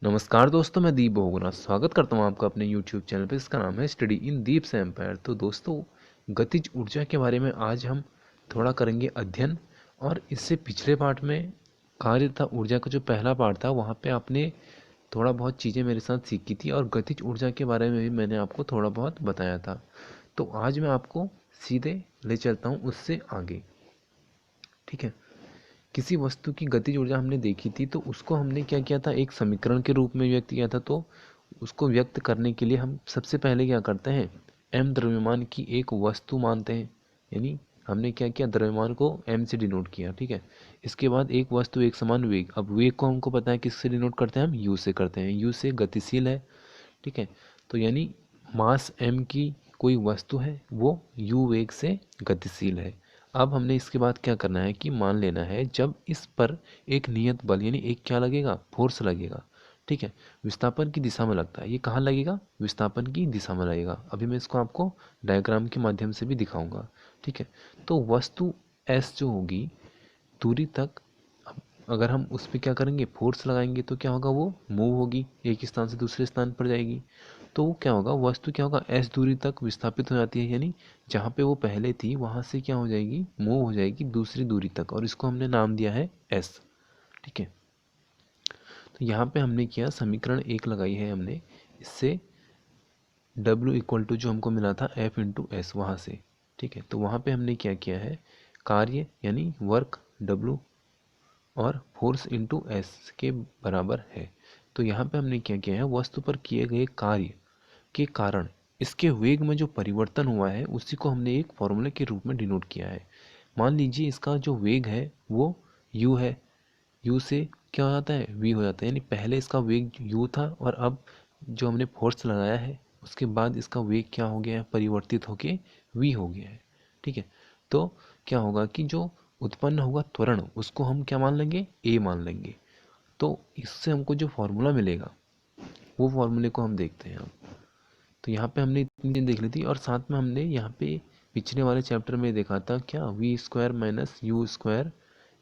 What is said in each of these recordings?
नमस्कार दोस्तों, मैं दीप बहुगुणा स्वागत करता हूँ आपका अपने YouTube चैनल पे। इसका नाम है स्टडी इन दीप से एम्पायर। तो दोस्तों, गतिज ऊर्जा के बारे में आज हम थोड़ा करेंगे अध्ययन। और इससे पिछले पार्ट में कार्य तथा ऊर्जा का जो पहला पार्ट था वहाँ पे आपने थोड़ा बहुत चीज़ें मेरे साथ सीखी थी और गतिज ऊर्जा के बारे में भी मैंने आपको थोड़ा बहुत बताया था। तो आज मैं आपको सीधे ले चलता हूँ उससे आगे। ठीक है, किसी वस्तु की गतिज ऊर्जा हमने देखी थी तो उसको हमने क्या किया था, एक समीकरण के रूप में व्यक्त किया था। तो उसको व्यक्त करने के लिए हम सबसे पहले क्या करते हैं, m द्रव्यमान की एक वस्तु मानते हैं। यानी हमने क्या किया, द्रव्यमान को m से डिनोट किया। ठीक है, इसके बाद एक वस्तु एक समान वेग। अब वेग को हमको पता है किससे डिनोट करते हैं, हम u से करते हैं। u से गतिशील है। ठीक है, तो यानी मास m की कोई वस्तु है वो u वेग से गतिशील है। अब हमने इसके बाद क्या करना है कि मान लेना है जब इस पर एक नियत बल यानी एक क्या लगेगा, फोर्स लगेगा। ठीक है, विस्थापन की दिशा में लगता है। ये कहाँ लगेगा, विस्थापन की दिशा में लगेगा। अभी मैं इसको आपको डायग्राम के माध्यम से भी दिखाऊंगा। ठीक है, तो वस्तु S जो होगी दूरी तक, अगर हम उस पर क्या करेंगे, फोर्स लगाएंगे तो क्या होगा, वो मूव होगी, एक स्थान से दूसरे स्थान पर जाएगी। तो वो क्या होगा, वस्तु क्या होगा, एस दूरी तक विस्थापित हो जाती है। यानी जहाँ पे वो पहले थी वहाँ से क्या हो जाएगी, मूव हो जाएगी दूसरी दूरी तक, और इसको हमने नाम दिया है एस। ठीक है, तो यहाँ पे हमने किया, समीकरण 1 लगाई है हमने। इससे W इक्वल टू जो हमको मिला था F इंटू एस वहाँ से। ठीक है, तो वहाँ पे हमने क्या किया है, कार्य यानी वर्क W और फोर्स इंटू एस के बराबर है। तो यहाँ पे हमने क्या किया है, वस्तु पर किए गए कार्य के कारण इसके वेग में जो परिवर्तन हुआ है उसी को हमने एक फॉर्मूले के रूप में डिनोट किया है। मान लीजिए इसका जो वेग है वो u है। u से क्या हो जाता है, v हो जाता है। यानी पहले इसका वेग u था और अब जो हमने फोर्स लगाया है उसके बाद इसका वेग क्या हो गया है, परिवर्तित होके v हो गया है। ठीक है, तो क्या होगा कि जो उत्पन्न होगा त्वरण उसको हम क्या मान लेंगे, a मान लेंगे। तो इससे हमको जो फॉर्मूला मिलेगा वो फॉर्मूले को हम देखते हैं। तो यहाँ पे हमने इतनी चीज़ देख ली थी, और साथ में हमने यहाँ पे पिछले वाले चैप्टर में देखा था क्या, v square minus u square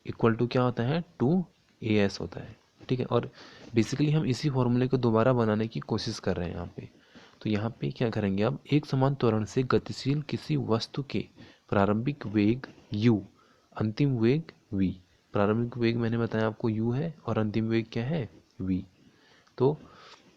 equal to क्या होता है, 2as होता है। ठीक है, और बेसिकली हम इसी फॉर्मूले को दोबारा बनाने की कोशिश कर रहे हैं यहाँ पे। तो यहाँ पे क्या करेंगे, अब एक समान त्वरण से गतिशील किसी वस्तु के प्रारंभिक वेग u, अंतिम वेग v। प्रारंभिक वेग मैंने बताया आपको u है और अंतिम वेग क्या है, v। तो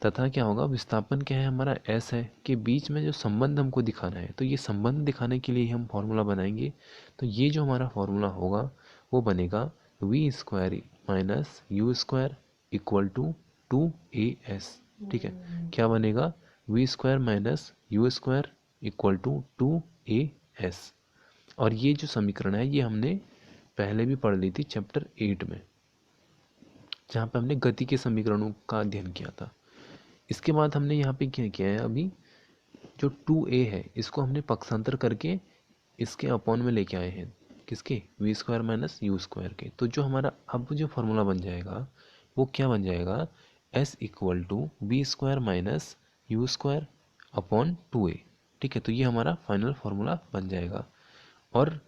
तथा क्या होगा, विस्थापन क्या है हमारा, s है, के बीच में जो संबंध हमको दिखाना है। तो ये संबंध दिखाने के लिए हम फॉर्मूला बनाएंगे। तो ये जो हमारा फॉर्मूला होगा वो बनेगा v square minus u square equal to 2as। ठीक है, क्या बनेगा, v square minus u square equal to 2as। और ये जो समीकरण है ये हमने पहले भी पढ़ ली थी चैप्टर 8 में, जहाँ पे हमने गति के समीकरणों का अध्ययन किया था। इसके बाद हमने यहाँ पे क्या किया है, अभी जो 2a है इसको हमने पक्षांतर करके इसके अपॉन में लेके आए हैं, किसके, v square minus u square के। तो जो हमारा अब जो फॉर्मूला बन जाएगा वो क्या बन जाएगा, s equal to v square minus u square upon 2a। ठीक है, तो ये हमारा फाइनल फार्मूला बन जाएगा। और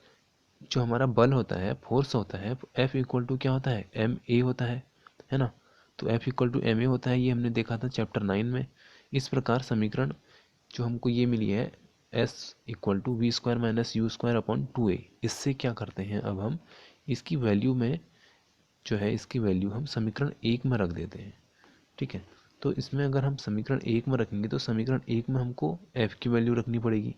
जो हमारा बल होता है, फोर्स होता है, F इक्वल टू क्या होता है, ma होता है ना। तो F इक्वल टू ma होता है, ये हमने देखा था चैप्टर 9 में। इस प्रकार समीकरण जो हमको ये मिली है, s equal to v square minus u square upon 2a, इससे क्या करते हैं, अब हम इसकी वैल्यू में जो है, इसकी वैल्यू हम समीकरण 1 में रख देते हैं। ठीक है, तो इसमें अगर हम समीकरण 1 में रखेंगे तो समीकरण 1 में हमको f की वैल्यू रखनी पड़ेगी।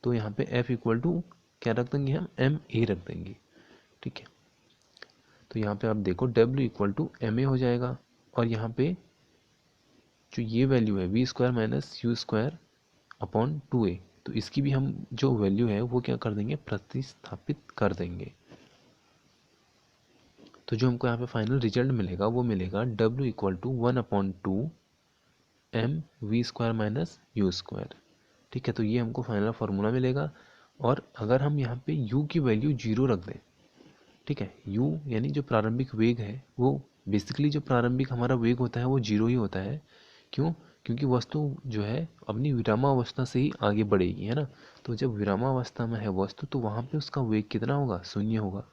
तो यहाँ पे f इक्वल टू क्या रख देंगे, हम ma रख देंगे। ठीक है, तो यहाँ पे आप देखो w इक्वल टू ma हो जाएगा, और यहाँ पे जो ये वैल्यू है v square minus u square upon 2a, तो इसकी भी हम जो वैल्यू है वो क्या कर देंगे, प्रतिस्थापित कर देंगे। तो जो हमको यहाँ पे फाइनल रिजल्ट मिलेगा वो मिलेगा w equal to 1/2 m v square minus u square. ठीक है, तो ये हमको फाइनल फार्मूला मिलेगा। और अगर हम यहाँ पे u की वैल्यू 0 रख दें, ठीक है, u यानी जो प्रारंभिक वेग है वो बेसिकली जो प्रारंभिक हमारा वेग होता है वो 0 ही होता है। क्यों, क्योंकि वस्तु जो है अपनी विरामावस्था से ही आगे बढ़ेगी, है ना। तो जब विरामावस्था में है वस्तु तो वहाँ पे उसका वेग कितना होगा, 0 होगा।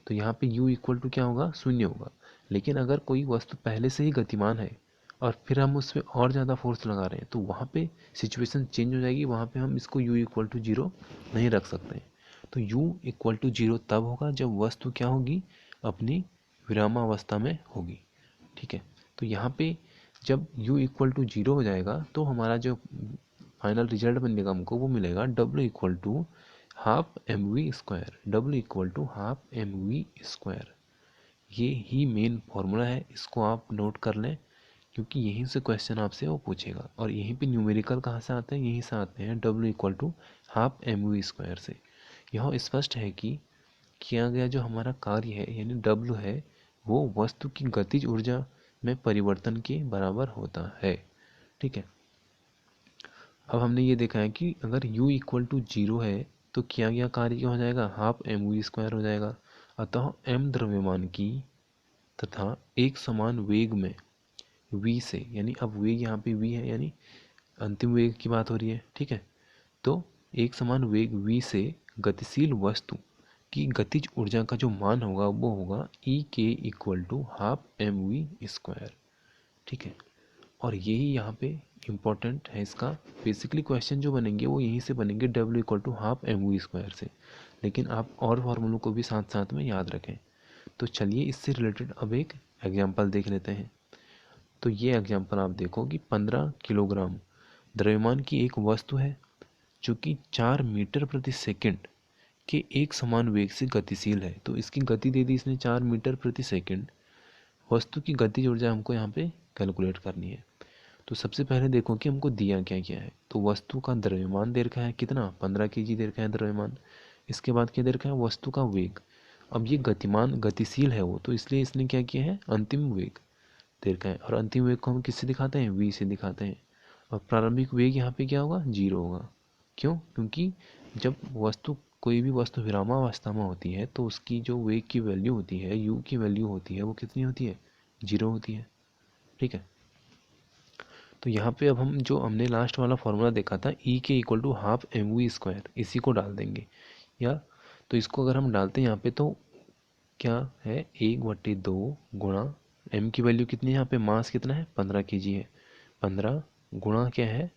तो यहाँ पे u इक्वल टू क्या होगा, 0 होगा। लेकिन अगर कोई वस्तु पहले से ही गतिमान है और फिर हम उस पर और ज़्यादा फोर्स लगा रहे हैं, तो वहाँ पे सिचुएशन चेंज हो जाएगी। वहाँ पे हम इसको u इक्वल टू जीरो नहीं रख सकते। तो u इक्वल टू जीरो तब होगा जब वस्तु क्या होगी, अपनी विरामावस्था में होगी। ठीक है, तो यहाँ पे जब u इक्वल टू जीरो हो जाएगा तो हमारा जो फाइनल रिजल्ट बनेगा हमको वो मिलेगा w equal to half m v square, w equal to half m v square. ये ही मेन फॉर्मूला है, इसको आप नोट कर लें क्योंकि यहीं से क्वेश्चन आपसे वो पूछेगा। और यहीं पे न्यूमेरिकल कहाँ से आते हैं, यहीं से आते हैं w equal to half m v square से। यह स्पष्ट है कि किया गया जो हमारा कार्य है यानी w है वो वस्तु की गतिज ऊर्जा में परिवर्तन के बराबर होता है। ठीक है, अब हमने ये देखा है कि अगर u इक्वल टू जीरो है तो किया गया कार्य क्या हो जाएगा, हाफ एम वी स्क्वायर हो जाएगा। अतः m द्रव्यमान की तथा एक समान वेग में v से, यानी अब वेग यहाँ पे v है यानी अंतिम वेग की बात हो रही है। ठीक है, तो एक समान वेग v से गतिशील वस्तु की गतिज ऊर्जा का जो मान होगा वो होगा E k equal to half m v square. ठीक है, और यही यहाँ पे इम्पोर्टेंट है इसका। बेसिकली क्वेश्चन जो बनेंगे वो यहीं से बनेंगे w equal to half m v square से, लेकिन आप और फार्मूलों को भी साथ साथ में याद रखें। तो चलिए इससे रिलेटेड अब एक एग्जाम्पल देख लेते हैं। तो ये एग्जाम्पल आप देखो कि 15 किलोग्राम द्रव्यमान की एक वस्तु है जो कि 4 मीटर प्रति सेकंड के एक समान वेग से गतिशील है। तो इसकी गति दे दी इसने 4 मीटर प्रति सेकंड। वस्तु की गतिज ऊर्जा हमको यहाँ पे कैलकुलेट करनी है। तो सबसे पहले देखो कि हमको दिया क्या क्या है। तो वस्तु का द्रव्यमान दे रखा है कितना, 15 केजी दे रखा है द्रव्यमान। इसके बाद क्या दे रखा है, वस्तु का वेग। अब ये गतिमान गतिशील है वो, तो इसलिए इसने क्या किया है, अंतिम वेग दे रखा है। और अंतिम वेग को हम किससे दिखाते हैं, v से दिखाते हैं। और प्रारंभिक वेग यहाँ पे क्या होगा, जीरो होगा। क्यों, क्योंकि जब वस्तु कोई भी वस्तु विरामावस्था में होती है तो उसकी जो वेग की वैल्यू होती है, u की वैल्यू होती है, वो कितनी होती है, जीरो होती है। ठीक है, तो यहाँ पे अब हम जो हमने लास्ट वाला फॉर्मूला देखा था E k equal to half m v square, इसी को डाल देंगे। या तो इसको अगर हम डालते हैं यहाँ पे तो क्या है, 1/2 गुणा एम की वैल्यू कितनी है यहाँ पे, मास कितना है 15 केजी है, 15 गुणा क्या है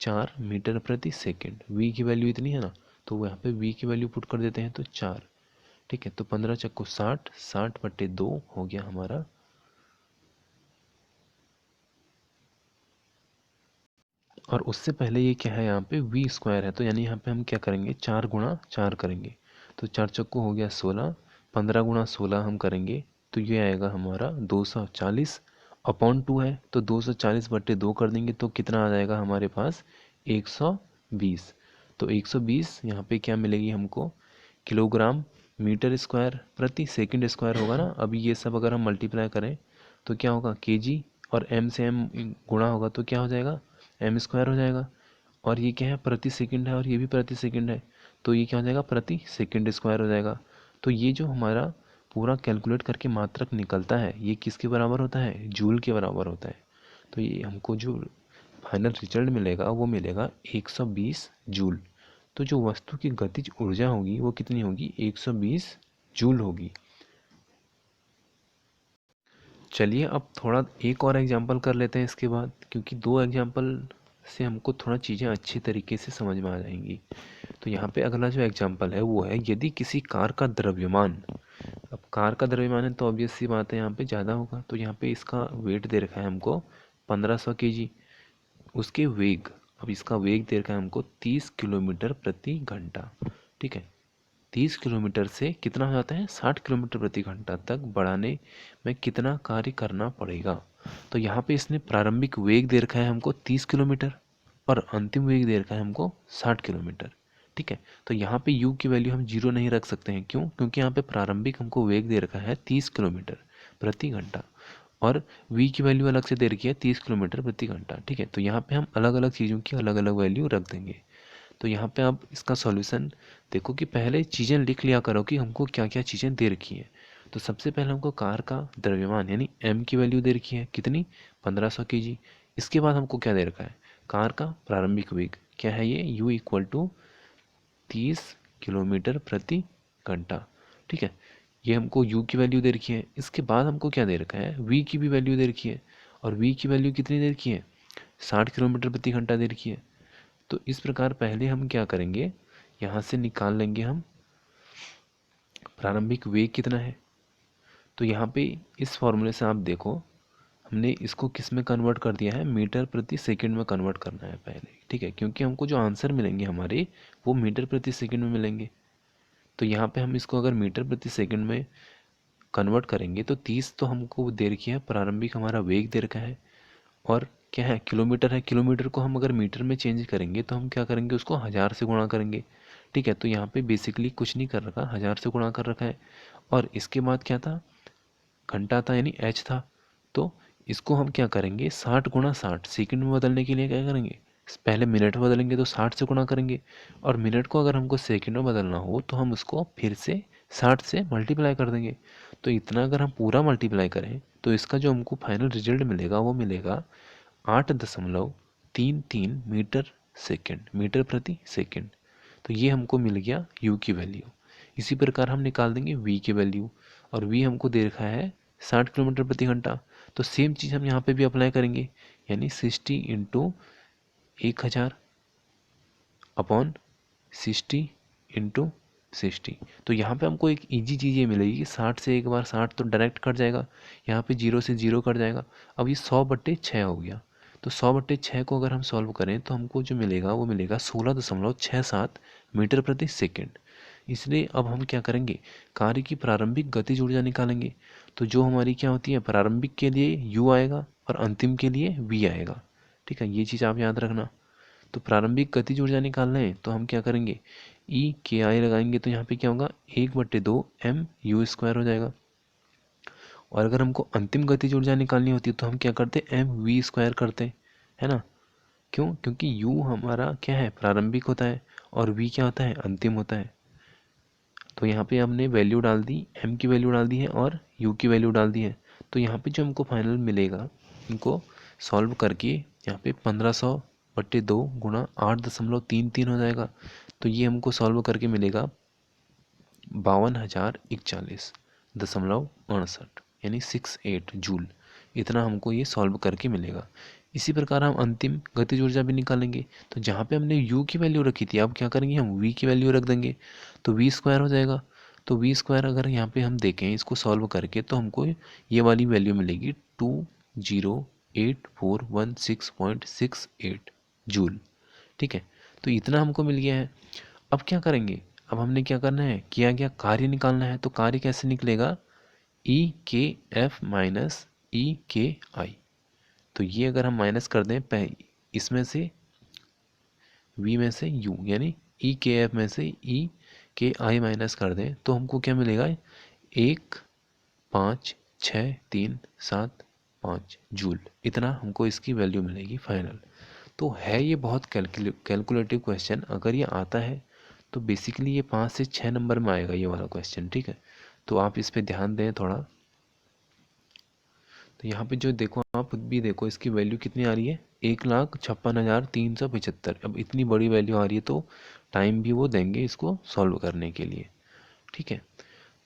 4 मीटर प्रति सेकंड। वी की वैल्यू इतनी है ना, तो वो यहाँ पे वी की वैल्यू पुट कर देते हैं तो 4। ठीक है, तो 15 चक्को 60, 60/2 हो गया हमारा। और उससे पहले ये क्या है, यहाँ पे वी स्क्वायर है, तो यानी यहाँ पे हम क्या करेंगे, 4 गुणा 4 करेंगे। तो 4 चक्को हो गया 16, 15 गुणा 16 हम करेंगे तो ये आएगा हमारा 240 अपॉन 2 है, तो 240/2 कर देंगे तो कितना आ जाएगा हमारे पास 120। तो 120 यहाँ पे क्या मिलेगी हमको, किलोग्राम मीटर स्क्वायर प्रति सेकंड स्क्वायर होगा ना। अभी ये सब अगर हम मल्टीप्लाई करें तो क्या होगा, केजी और एम से एम गुणा होगा तो क्या हो जाएगा, एम स्क्वायर हो जाएगा। और ये क्या है, प्रति सेकंड है और ये भी प्रति सेकंड है, तो ये क्या हो जाएगा, प्रति सेकंड स्क्वायर हो जाएगा। तो ये जो हमारा पूरा कैलकुलेट करके मात्रक निकलता है ये किसके बराबर होता है, जूल के बराबर होता है। तो ये हमको जो फाइनल रिजल्ट मिलेगा वो मिलेगा 120 जूल। तो जो वस्तु की गतिज ऊर्जा होगी वो कितनी होगी, 120 जूल होगी। चलिए अब थोड़ा एक और एग्जांपल कर लेते हैं इसके बाद, क्योंकि 2 एग्जांपल से हमको थोड़ा चीज़ें अच्छी तरीके से समझ में आ जाएंगी। तो यहाँ पे अगला जो एग्जांपल है वो है, यदि किसी कार का द्रव्यमान, अब कार का द्रव्यमान है तो ऑब्वियस सी बात है यहाँ पे ज़्यादा होगा। तो यहाँ पे इसका वेट दे रखा है हमको 1500 केजी। उसके वेग, अब इसका वेग दे रखा है हमको 30 किलोमीटर प्रति घंटा। ठीक है, 30 किलोमीटर से कितना हो जाता है, 60 किलोमीटर प्रति घंटा तक बढ़ाने में कितना कार्य करना पड़ेगा। तो यहाँ पे इसने प्रारंभिक वेग दे रखा है हमको 30 किलोमीटर और अंतिम वेग दे रखा है हमको 60 किलोमीटर। ठीक है, तो यहाँ पे u की वैल्यू हम जीरो नहीं रख सकते हैं। क्यों, क्योंकि यहाँ पे प्रारंभिक हमको वेग दे रखा है 30 किलोमीटर प्रति घंटा और v की वैल्यू अलग से दे रखी है 30 किलोमीटर प्रति घंटा। ठीक है, तो यहाँ पे हम अलग अलग चीज़ों की अलग अलग वैल्यू रख देंगे। तो यहाँ पे आप इसका सॉल्यूशन देखो कि पहले चीज़ें लिख लिया करो कि हमको क्या क्या चीज़ें दे रखी हैं। तो सबसे पहले हमको कार का द्रव्यमान यानी m की वैल्यू दे रखी है कितनी, 1500 केजी। इसके बाद हमको क्या दे रखा है, कार का प्रारंभिक वेग क्या है, ये u इक्वल टू 30 किलोमीटर प्रति घंटा। ठीक है, ये हमको u की वैल्यू दे रखी है। इसके बाद हमको क्या दे रखा है, v की भी वैल्यू दे रखी है। और v की वैल्यू कितनी देर की है, 60 किलोमीटर प्रति घंटा देर की है। तो इस प्रकार पहले हम क्या करेंगे, यहाँ से निकाल लेंगे हम प्रारंभिक वेग कितना है। तो यहाँ पे इस फॉर्मूले से आप देखो, हमने इसको किस में कन्वर्ट कर दिया है, मीटर प्रति सेकंड में कन्वर्ट करना है पहले, ठीक है, क्योंकि हमको जो आंसर मिलेंगे हमारे वो मीटर प्रति सेकंड में मिलेंगे। तो यहाँ पे हम इसको अगर मीटर प्रति सेकंड में कन्वर्ट करेंगे तो 30 तो हमको दे रखी है, प्रारंभिक हमारा वेग दे रखा है, और क्या है, किलोमीटर है। किलोमीटर को हम अगर मीटर में चेंज करेंगे तो हम क्या करेंगे, उसको 1000 से गुणा करेंगे, ठीक है। तो यहाँ पे बेसिकली कुछ नहीं कर रखा, 1000 से गुणा कर रखा है। और इसके बाद क्या था, घंटा था यानी एच था। तो इसको हम क्या करेंगे, 60 गुणा 60 सेकंड में बदलने के लिए क्या करेंगे, पहले मिनट में बदलेंगे तो 60 से गुणा करेंगे, और मिनट को अगर हमको सेकंड में बदलना हो तो हम उसको फिर से 60 से मल्टीप्लाई कर देंगे। तो इतना अगर हम पूरा मल्टीप्लाई करें तो इसका जो हमको फाइनल रिजल्ट मिलेगा वो मिलेगा 8.33 मीटर सेकंड, मीटर प्रति सेकंड। तो ये हमको मिल गया u की वैल्यू। इसी प्रकार हम निकाल देंगे v की वैल्यू, और v हमको दे रखा है 60 किलोमीटर प्रति घंटा। तो सेम चीज़ हम यहाँ पे भी अप्लाई करेंगे, यानी 60 इंटू 1000 अपॉन 60 इंटू 60। तो यहाँ पे हमको एक इजी चीज़ ये मिलेगी कि 60 से एक बार 60 तो डायरेक्ट कट जाएगा, यहाँ पे 0 से 0 कट जाएगा। अब ये 100/6 हो गया। तो 100/6 को अगर हम सॉल्व करें तो हमको जो मिलेगा वो मिलेगा 16.67 मीटर प्रति सेकेंड। इसलिए अब हम क्या करेंगे, कार्य की प्रारंभिक गतिज ऊर्जा निकालेंगे। तो जो हमारी क्या होती है, प्रारंभिक के लिए u आएगा और अंतिम के लिए v आएगा, ठीक है, ये चीज़ आप याद रखना। तो प्रारंभिक गतिज ऊर्जा निकालना है तो हम क्या करेंगे, ई के आई लगाएंगे, तो यहाँ पे क्या होगा, 1/2 mu² हो जाएगा। और अगर हमको अंतिम गतिज ऊर्जा निकालनी होती है तो हम क्या करते, mv² करते, है ना। क्यों, क्योंकि u हमारा क्या है, प्रारंभिक होता है, और v क्या होता है, अंतिम होता है। तो यहाँ पे हमने वैल्यू डाल दी, m की वैल्यू डाल दी है और u की वैल्यू डाल दी है। तो यहाँ पे जो हमको फाइनल मिलेगा, इनको सॉल्व करके यहाँ पे 1500/2 गुणा 8.33 हो जाएगा। तो ये हमको सॉल्व करके मिलेगा 52,041.68 यानी 68 जूल। इतना हमको ये सॉल्व करके मिलेगा। इसी प्रकार हम अंतिम गतिज ऊर्जा भी निकालेंगे। तो जहाँ पे हमने u की वैल्यू रखी थी, अब क्या करेंगे, हम v की वैल्यू रख देंगे, तो v² हो जाएगा। तो v² अगर यहाँ पे हम देखें इसको सॉल्व करके तो हमको ये वाली वैल्यू मिलेगी 208,416.68 जूल, ठीक है। तो इतना हमको मिल गया है। अब क्या करेंगे, अब हमने क्या करना है, किया गया कार्य निकालना है। तो कार्य कैसे निकलेगा, EKF माइनस EKI। तो ये अगर हम माइनस कर दें इसमें से V में से U, यानी EKF में से EKI माइनस कर दें तो हमको क्या मिलेगा, 1,5,6,3,7,5 जूल। इतना हमको इसकी वैल्यू मिलेगी फाइनल। तो है ये बहुत कैलकुलेटिव क्वेश्चन। अगर ये आता है तो बेसिकली ये 5 से 6 नंबर में आएगा ये वाला क्वेश्चन, ठीक है। तो आप इस पे ध्यान दें थोड़ा। तो यहाँ पे जो देखो, आप खुद भी देखो इसकी वैल्यू कितनी आ रही है, 1,56,375। अब इतनी बड़ी वैल्यू आ रही है तो टाइम भी वो देंगे इसको सॉल्व करने के लिए, ठीक है।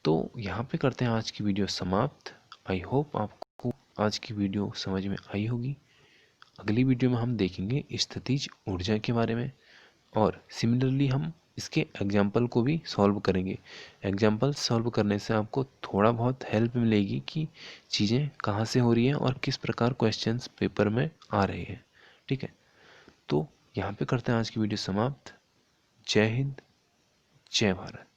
तो यहाँ पे करते हैं आज की वीडियो समाप्त। आई होप आपको आज की वीडियो समझ में आई होगी। अगली वीडियो में हम देखेंगे स्थितिज ऊर्जा के बारे में, और सिमिलरली हम इसके एग्जाम्पल को भी सॉल्व करेंगे। एग्जाम्पल सॉल्व करने से आपको थोड़ा बहुत हेल्प मिलेगी कि चीज़ें कहाँ से हो रही हैं और किस प्रकार क्वेश्चंस पेपर में आ रहे हैं, ठीक है। तो यहाँ पे करते हैं आज की वीडियो समाप्त। जय हिंद, जय भारत।